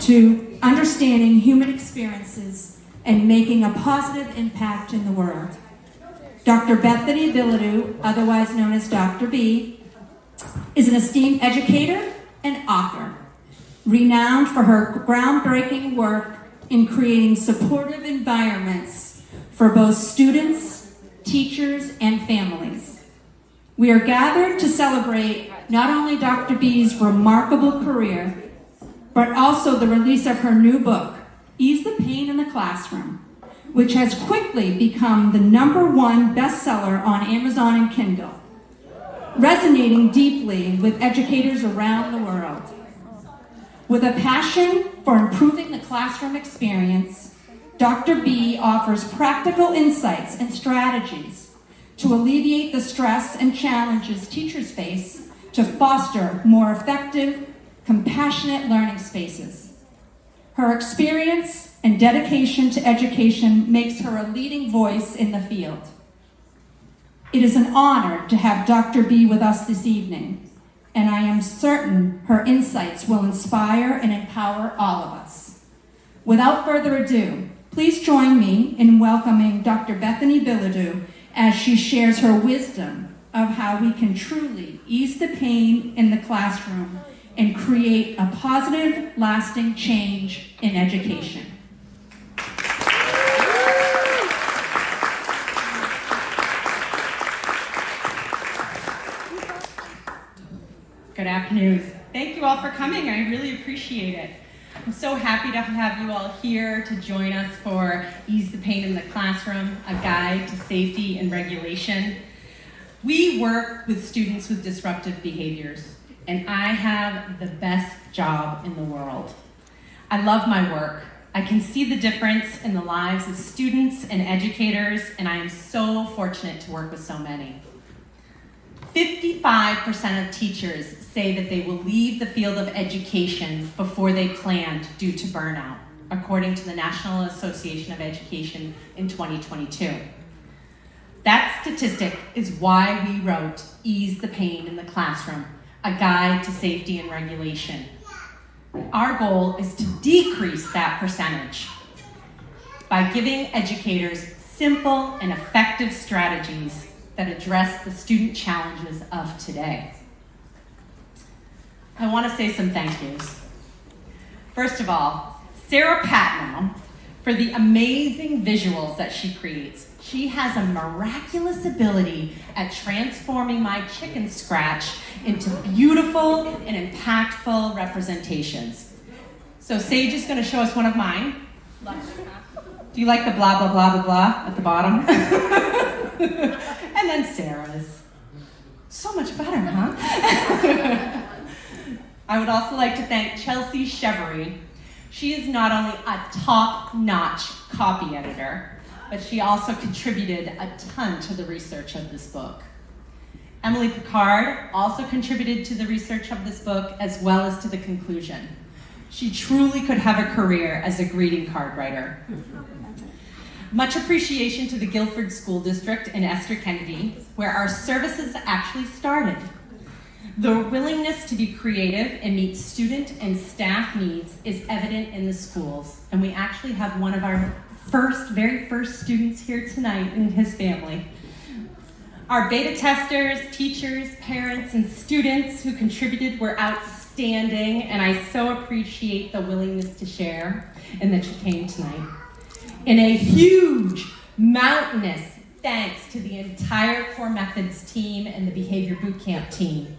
to understanding human experiences and making a positive impact in the world. Dr. Bethany Bilodeau, otherwise known as Dr. B, is an esteemed educator and author, renowned for her groundbreaking work in creating supportive environments for both students, teachers, and families. We are gathered to celebrate not only Dr. B's remarkable career, but also the release of her new book, Ease the Pain in the Classroom, which has quickly become the #1 bestseller on Amazon and Kindle, resonating deeply with educators around the world. With a passion for improving the classroom experience, Dr. B offers practical insights and strategies to alleviate the stress and challenges teachers face to foster more effective, compassionate learning spaces. Her experience and dedication to education makes her a leading voice in the field. It is an honor to have Dr. B with us this evening, and I am certain her insights will inspire and empower all of us. Without further ado, please join me in welcoming Dr. Bethany Bilodeau as she shares her wisdom of how we can truly ease the pain in the classroom and create a positive, lasting change in education. Good afternoon. Thank you all for coming. I really appreciate it. I'm so happy to have you all here to join us for Ease the Pain in the Classroom, a guide to safety and regulation. We work with students with disruptive behaviors, and I have the best job in the world. I love my work. I can see the difference in the lives of students and educators, and I am so fortunate to work with so many. 55% of teachers say that they will leave the field of education before they planned due to burnout, according to the National Association of Education in 2022. That statistic is why we wrote Ease the Pain in the Classroom, a guide to safety and regulation. Our goal is to decrease that percentage by giving educators simple and effective strategies that address the student challenges of today. I want to say some thank yous. First of all, Sarah Patnow for the amazing visuals that she creates. She has a miraculous ability at transforming my chicken scratch into beautiful and impactful representations. So Sage is going to show us one of mine. Do you like the blah, blah, blah, blah, blah at the bottom? And then Sarah's. So much better, huh? I would also like to thank Chelsea Chevery. She is not only a top-notch copy editor, but she also contributed a ton to the research of this book. Emily Picard also contributed to the research of this book as well as to the conclusion. She truly could have a career as a greeting card writer. Much appreciation to the Guilford School District and Esther Kennedy, where our services actually started. The willingness to be creative and meet student and staff needs is evident in the schools, and we actually have one of our very first students here tonight and his family. Our beta testers, teachers, parents, and students who contributed were outstanding, and I so appreciate the willingness to share and that you came tonight. And a huge, mountainous thanks to the entire Core Methods team and the Behavior Bootcamp team.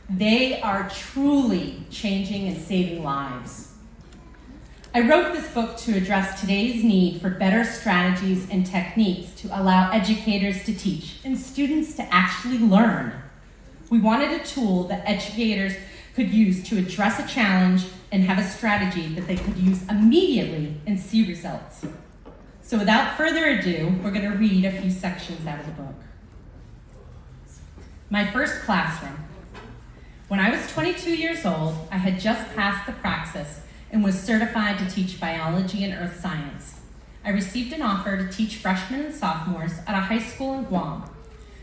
They are truly changing and saving lives. I wrote this book to address today's need for better strategies and techniques to allow educators to teach and students to actually learn. We wanted a tool that educators could use to address a challenge and have a strategy that they could use immediately and see results. So without further ado, we're going to read a few sections out of the book. My first classroom. When I was 22 years old, I had just passed the praxis and was certified to teach biology and earth science. I received an offer to teach freshmen and sophomores at a high school in Guam.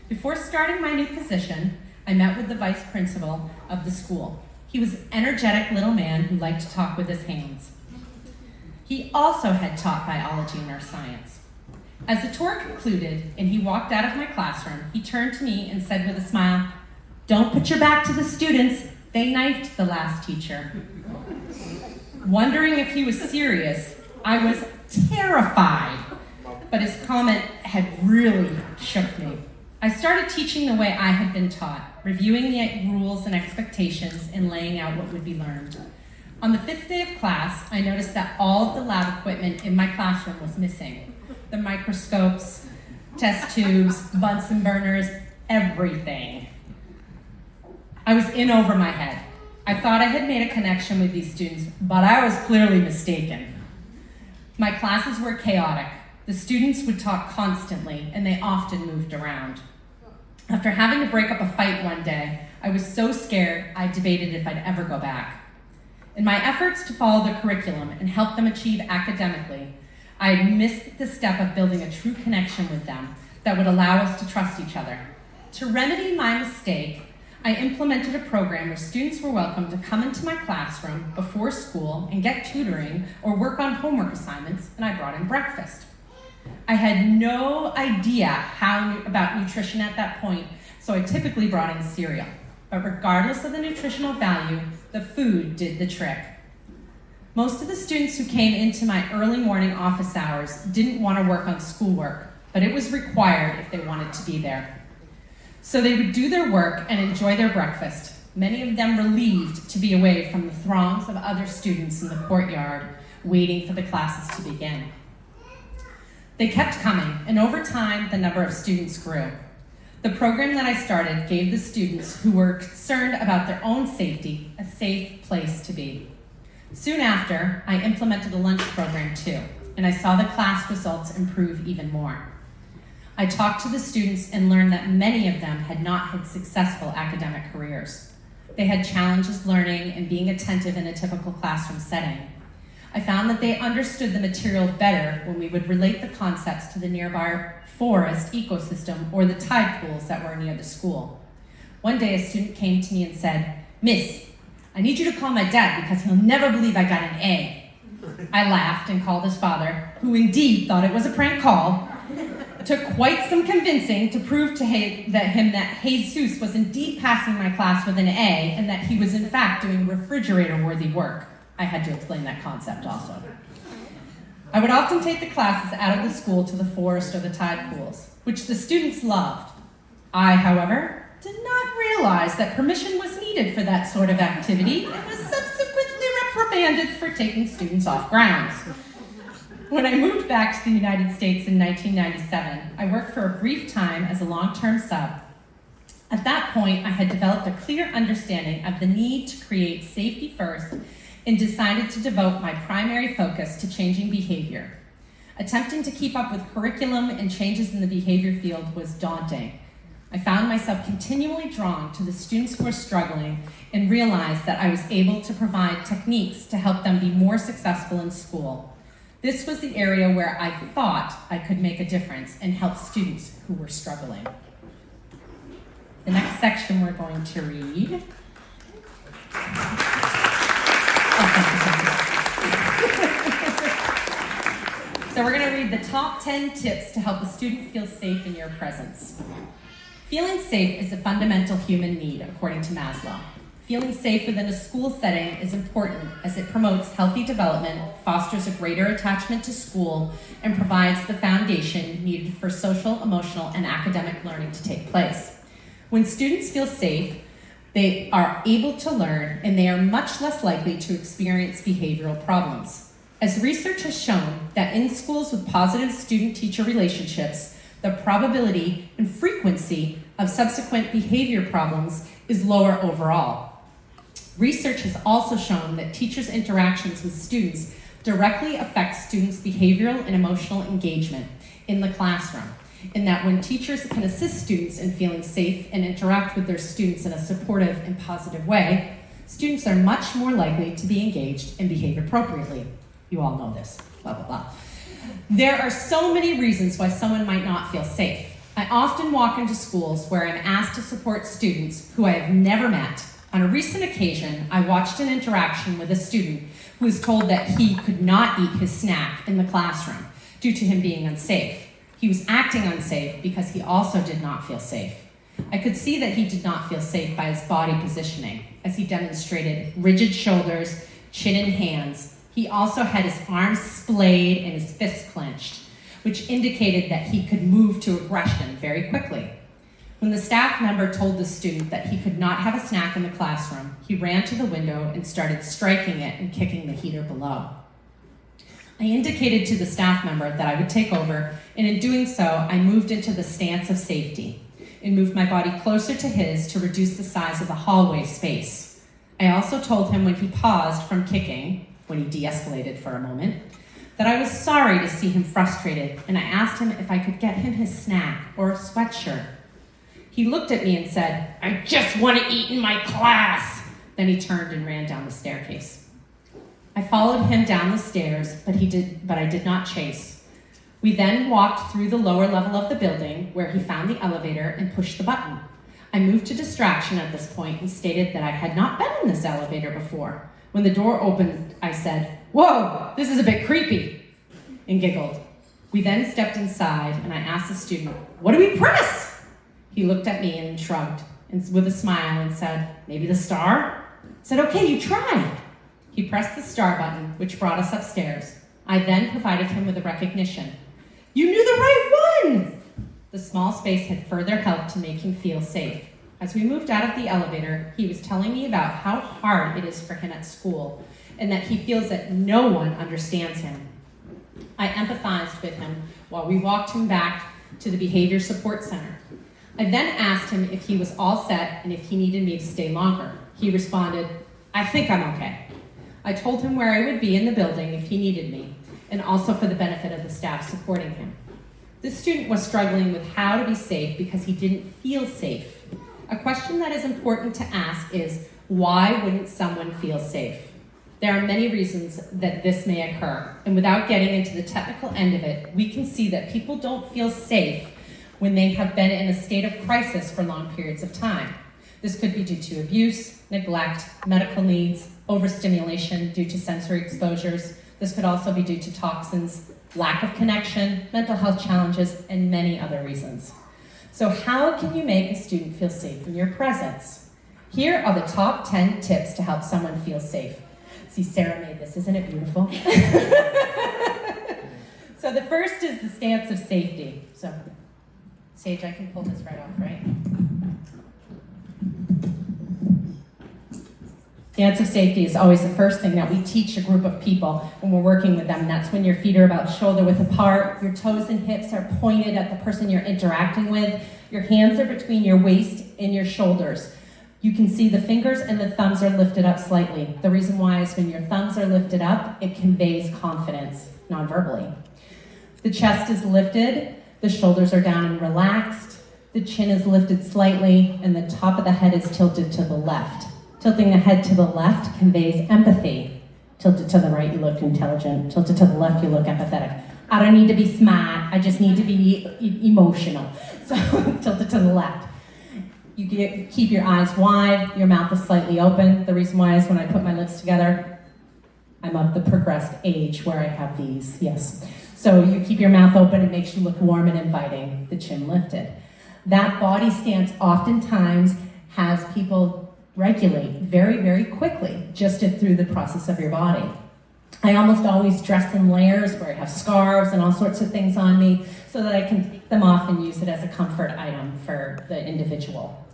Before starting my new position, I met with the vice principal of the school. He He was an energetic little man who liked to talk with his hands. He also had taught biology and earth science. As the tour concluded and he walked out of my classroom, he turned to me and said with a smile, "Don't put your back to the students. They knifed the last teacher." Wondering if he was serious, I was terrified, but his comment had really shook me. I started teaching the way I had been taught, reviewing the rules and expectations and laying out what would be learned. On the 5th day of class, I noticed that all of the lab equipment in my classroom was missing. The microscopes, test tubes, Bunsen burners, everything. I was in over my head. I thought I had made a connection with these students, but I was clearly mistaken. My classes were chaotic. The students would talk constantly, and they often moved around. After having to break up a fight one day, I was so scared I debated if I'd ever go back. In my efforts to follow the curriculum and help them achieve academically, I had missed the step of building a true connection with them that would allow us to trust each other. To remedy my mistake, I implemented a program where students were welcome to come into my classroom before school and get tutoring or work on homework assignments, and I brought in breakfast. I had no idea about nutrition at that point, so I typically brought in cereal. But regardless of the nutritional value, the food did the trick. Most of the students who came into my early morning office hours didn't want to work on schoolwork, but it was required if they wanted to be there. So they would do their work and enjoy their breakfast, many of them relieved to be away from the throngs of other students in the courtyard, waiting for the classes to begin. They kept coming, and over time, the number of students grew. The program that I started gave the students who were concerned about their own safety a safe place to be. Soon after, I implemented a lunch program too, and I saw the class results improve even more. I talked to the students and learned that many of them had not had successful academic careers. They had challenges learning and being attentive in a typical classroom setting. I found that they understood the material better when we would relate the concepts to the nearby forest ecosystem or the tide pools that were near the school. One day a student came to me and said, "Miss, I need you to call my dad because he'll never believe I got an A." I laughed and called his father, who indeed thought it was a prank call. It took quite some convincing to prove to him that Jesus was indeed passing my class with an A and that he was in fact doing refrigerator-worthy work. I had to explain that concept also. I would often take the classes out of the school to the forest or the tide pools, which the students loved. I, however, did not realize that permission was needed for that sort of activity and was subsequently reprimanded for taking students off grounds. When I moved back to the United States in 1997, I worked for a brief time as a long-term sub. At that point, I had developed a clear understanding of the need to create safety first and decided to devote my primary focus to changing behavior. Attempting to keep up with curriculum and changes in the behavior field was daunting. I found myself continually drawn to the students who were struggling and realized that I was able to provide techniques to help them be more successful in school. This was the area where I thought I could make a difference and help students who were struggling. The next section we're going to read. So we're going to read the top 10 tips to help a student feel safe in your presence. Feeling safe is a fundamental human need, according to Maslow. Feeling safe within a school setting is important as it promotes healthy development, fosters a greater attachment to school, and provides the foundation needed for social, emotional, and academic learning to take place. When students feel safe, they are able to learn, and they are much less likely to experience behavioral problems. As research has shown that in schools with positive student-teacher relationships, the probability and frequency of subsequent behavior problems is lower overall. Research has also shown that teachers' interactions with students directly affect students' behavioral and emotional engagement in the classroom, in that when teachers can assist students in feeling safe and interact with their students in a supportive and positive way, students are much more likely to be engaged and behave appropriately. You all know this, blah, blah, blah. There are so many reasons why someone might not feel safe. I often walk into schools where I'm asked to support students who I have never met, On a recent occasion, I watched an interaction with a student who was told that he could not eat his snack in the classroom due to him being unsafe. He was acting unsafe because he also did not feel safe. I could see that he did not feel safe by his body positioning, as he demonstrated rigid shoulders, chin and hands. He also had his arms splayed and his fists clenched, which indicated that he could move to aggression very quickly. When the staff member told the student that he could not have a snack in the classroom, he ran to the window and started striking it and kicking the heater below. I indicated to the staff member that I would take over, and in doing so, I moved into the stance of safety and moved my body closer to his to reduce the size of the hallway space. I also told him when he paused from kicking, when he de-escalated for a moment, that I was sorry to see him frustrated, and I asked him if I could get him his snack or a sweatshirt. He looked at me and said, "I just want to eat in my class." Then he turned and ran down the staircase. I followed him down the stairs, but I did not chase. We then walked through the lower level of the building where he found the elevator and pushed the button. I moved to distraction at this point and stated that I had not been in this elevator before. When the door opened, I said, "Whoa, this is a bit creepy," and giggled. We then stepped inside and I asked the student, "What do we press?" He looked at me and shrugged with a smile and said, "Maybe the star?" I said, "Okay, you try." He pressed the star button, which brought us upstairs. I then provided him with a recognition. "You knew the right one!" The small space had further helped to make him feel safe. As we moved out of the elevator, he was telling me about how hard it is for him at school and that he feels that no one understands him. I empathized with him while we walked him back to the Behavior Support Center. I then asked him if he was all set and if he needed me to stay longer. He responded, "I think I'm okay." I told him where I would be in the building if he needed me, and also for the benefit of the staff supporting him. This student was struggling with how to be safe because he didn't feel safe. A question that is important to ask is, why wouldn't someone feel safe? There are many reasons that this may occur, and without getting into the technical end of it, we can see that people don't feel safe when they have been in a state of crisis for long periods of time. This could be due to abuse, neglect, medical needs, overstimulation due to sensory exposures. This could also be due to toxins, lack of connection, mental health challenges, and many other reasons. So how can you make a student feel safe in your presence? Here are the top 10 tips to help someone feel safe. See, Sarah made this, isn't it beautiful? So the first is the stance of safety. So, Sage, I can pull this right off, right? Stance of safety is always the first thing that we teach a group of people when we're working with them. That's when your feet are about shoulder width apart, your toes and hips are pointed at the person you're interacting with, your hands are between your waist and your shoulders. You can see the fingers and the thumbs are lifted up slightly. The reason why is when your thumbs are lifted up, it conveys confidence, non-verbally. The chest is lifted, the shoulders are down and relaxed, the chin is lifted slightly, and the top of the head is tilted to the left. Tilting the head to the left conveys empathy. Tilted to the right, you look intelligent. Tilted to the left, you look empathetic. I don't need to be smart, I just need to be emotional. So tilted to the left. You keep your eyes wide, your mouth is slightly open. The reason why is when I put my lips together, I'm of the progressed age where I have these, yes. So you keep your mouth open, it makes you look warm and inviting, the chin lifted. That body stance oftentimes has people regulate very, very quickly, just through the process of your body. I almost always dress in layers where I have scarves and all sorts of things on me so that I can take them off and use it as a comfort item for the individual.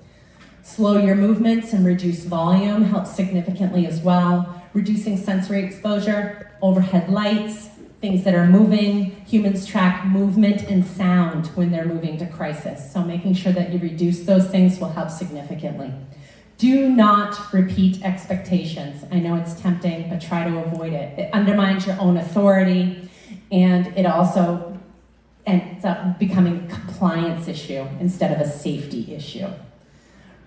Slow your movements and reduce volume helps significantly as well. Reducing sensory exposure, overhead lights, things that are moving. Humans track movement and sound when they're moving to crisis. So making sure that you reduce those things will help significantly. Do not repeat expectations. I know it's tempting, but try to avoid it. It undermines your own authority, and it also ends up becoming a compliance issue instead of a safety issue.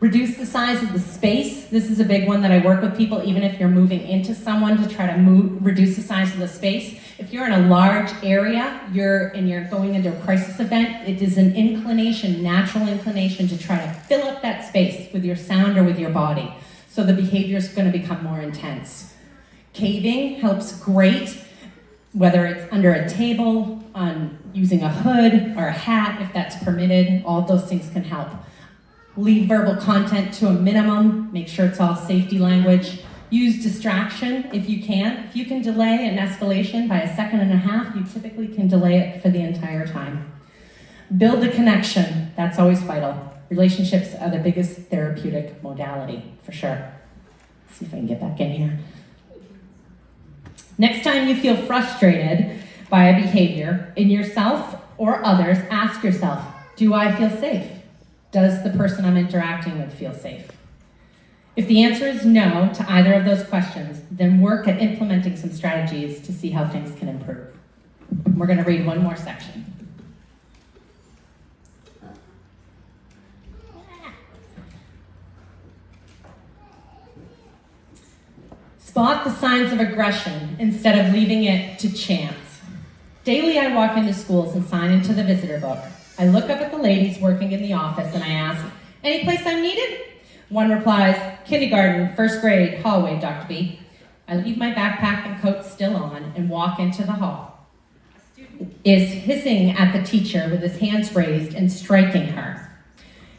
Reduce the size of the space. This is a big one that I work with people, even if you're moving into someone, to try to reduce the size of the space. If you're in a large area, you're going into a crisis event, it is an inclination, natural inclination, to try to fill up that space with your sound or with your body. so the behavior is going to become more intense. Caving helps great, whether it's under a table, on using a hood or a hat if that's permitted. All those things can help. Leave verbal content to a minimum. Make sure it's all safety language. Use distraction if you can. If you can delay an escalation by 1.5 seconds, you typically can delay it for the entire time. Build a connection. That's always vital. Relationships are the biggest therapeutic modality, for sure. Let's see if I can get back in here. Next time you feel frustrated by a behavior in yourself or others, ask yourself, do I feel safe? Does the person I'm interacting with feel safe? If the answer is no to either of those questions, then work at implementing some strategies to see how things can improve. We're going to read one more section. Spot the signs of aggression instead of leaving it to chance. Daily I walk into schools and sign into the visitor book. I look up at the ladies working in the office and I ask, any place I'm needed? One replies, kindergarten, first grade, hallway, Dr. B. I leave my backpack and coat still on and walk into the hall. A student is hissing at the teacher with his hands raised and striking her.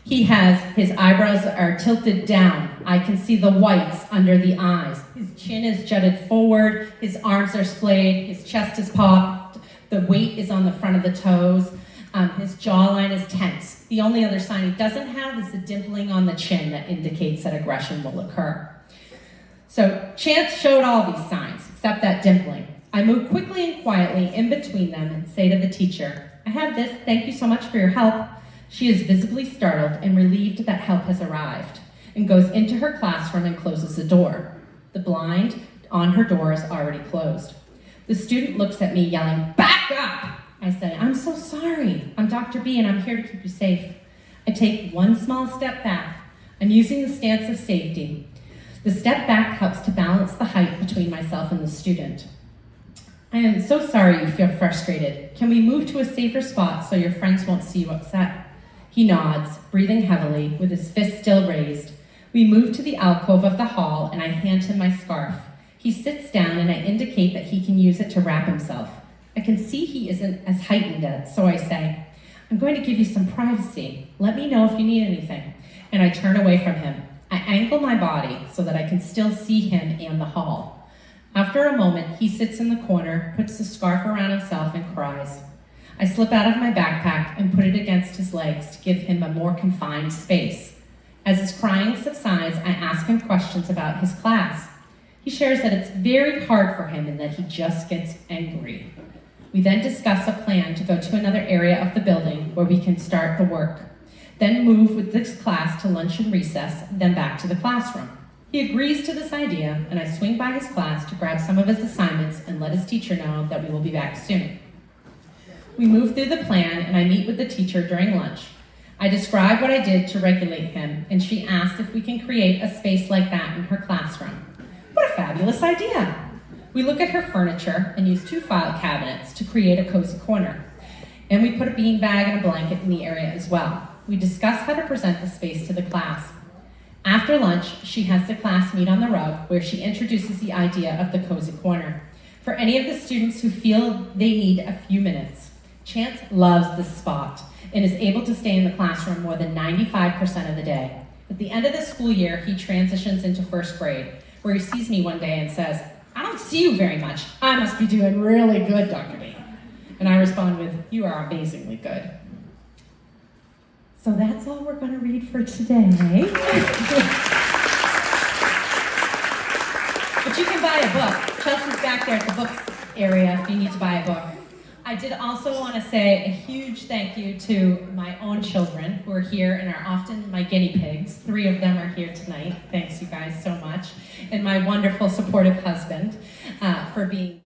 His eyebrows are tilted down. I can see the whites under the eyes. His chin is jutted forward, his arms are splayed, his chest is popped, the weight is on the front of the toes, his jawline is tense. The only other sign he doesn't have is the dimpling on the chin that indicates that aggression will occur. So Chance showed all these signs, except that dimpling. I move quickly and quietly in between them and say to the teacher, I have this, thank you so much for your help. She is visibly startled and relieved that help has arrived, and goes into her classroom and closes the door. The blind on her door is already closed. The student looks at me yelling, back up! I say, I'm so sorry. I'm Dr. B and I'm here to keep you safe. I take one small step back. I'm using the stance of safety. The step back helps to balance the height between myself and the student. I am so sorry you feel frustrated. Can we move to a safer spot so your friends won't see you upset? He nods, breathing heavily, with his fist still raised. We move to the alcove of the hall and I hand him my scarf. He sits down and I indicate that he can use it to wrap himself. I can see he isn't as heightened, so I say, I'm going to give you some privacy. Let me know if you need anything. And I turn away from him. I angle my body so that I can still see him and the hall. After a moment, he sits in the corner, puts the scarf around himself and cries. I slip out of my backpack and put it against his legs to give him a more confined space. As his crying subsides, I ask him questions about his class. He shares that it's very hard for him and that he just gets angry. We then discuss a plan to go to another area of the building where we can start the work. Then move with this class to lunch and recess, then back to the classroom. He agrees to this idea, and I swing by his class to grab some of his assignments and let his teacher know that we will be back soon. We move through the plan, and I meet with the teacher during lunch. I describe what I did to regulate him, and she asked if we can create a space like that in her classroom. What a fabulous idea! We look at her furniture and use 2 file cabinets to create a cozy corner. And we put a beanbag and a blanket in the area as well. We discuss how to present the space to the class. After lunch, she has the class meet on the rug where she introduces the idea of the cozy corner for any of the students who feel they need a few minutes. Chance loves this spot and is able to stay in the classroom more than 95% of the day. At the end of the school year, he transitions into first grade, where he sees me one day and says, I don't see you very much. I must be doing really good, Dr. B. And I respond with, you are amazingly good. So that's all we're going to read for today. But you can buy a book. Chelsea's back there at the books area if you need to buy a book. I did also want to say a huge thank you to my own children who are here and are often my guinea pigs. 3 of them are here tonight. Thanks you guys so much. And my wonderful supportive husband for being